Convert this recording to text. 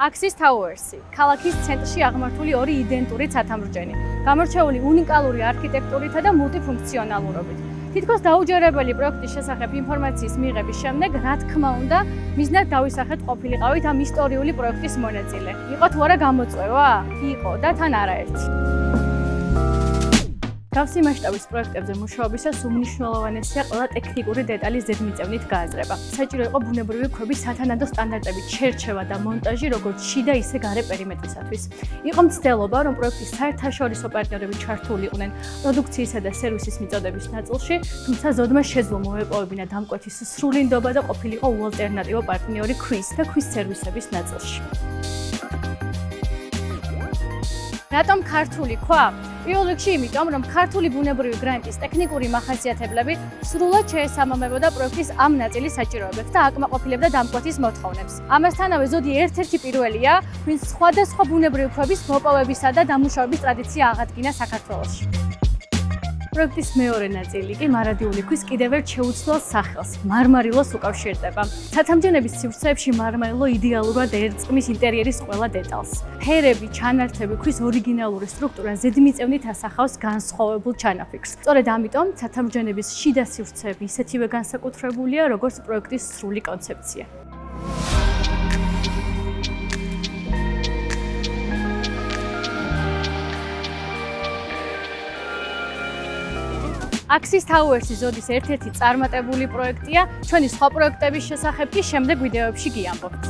Axis Towers-ი, ქალაქის ცენტრში აღმართული ორი იდენტური ცათამბჯენი, გამორჩეული უნიკალური არქიტექტურითა და მულტიფუნქციონალურობით. თითქოს დაუჯერებელი პროექტის შესახებ ინფორმაციის მიღების შემდეგ, რა თქმა უნდა, მიზნად დავისახეთ ყოფილიყავით ამ ისტორიული პროექტის მონაწილე. იყო თუ არა გამოწვევა? იყო და თან არაერთი. Გავსი მასშტაბის პროექტებზე მუშაობისას უმნიშვნელოვანესია ყველა ტექნიკური დეტალის ზედმიწევნით გააზრება. საჭირო იყო ბუნებრივი ქვების სათანადო სტანდარტებით შერჩევა და მონტაჟი როგორც შიდა, ისე გარე პერიმეტრისათვის. იყო მცდელობა, რომ პროექტის საერთაშორისო პარტნიორები ჩართული იყვნენ პროდუქციისა და სერვისის მიწოდების ნაწილში, თუმცა ზოდმა შეძლო მოეპოვებინა დამკვეთის სრული ნდობა და ყოფილიყო უალტერნატივო პარტნიორი ქვის და ქვის სერვისების ნაწილში. რატომ ქართული ქვა? პირველ რიგში იმიტომ, რომ ქართული ბუნებრივი გრანიტის ტექნიკური მახასიათებლები სრულად შეესაბამებოდა პროექტის ამ ნაწილის საჭიროებებს და აკმაყოფილებდა დამკვეთის მოთხოვნებს. ამასთანავე ზოდი ერთ-ერთი პირველია, ვინც სხვადასხვა ბუნებრივი ქვების მოპოვებისა და დამუშავების ტრადიცია აღადგინა საქართველოში. პროექტის მეორე ნაწილი კი მარადიული ქვის კიდევ ერთ შეუცვლელ სახელს, მარმარილოს უკავშირდება. ცათამბჯენების სივრცეებში მარმარილო იდეალურად ერწყმის ინტერიერის ყველა დეტალს. ფერები, ჩანართები, ქვის ორიგინალური სტრუქტურა ზედმიწევნით ასახავს განსხვავებულ ჩანაფიქრს. სწორედ ამიტომ ცათამბჯენების შიდა სივრცეები ისეთივე განსაკუთრებულია, როგორც პროექტის სრული კონცეფცია. Axis Towers-ი ზოდის ერთ-ერთი წარმატებული პროექტია. ჩვენი სხვა პროექტების შესახებ კი შემდეგ ვიდეოებში გიამბობთ.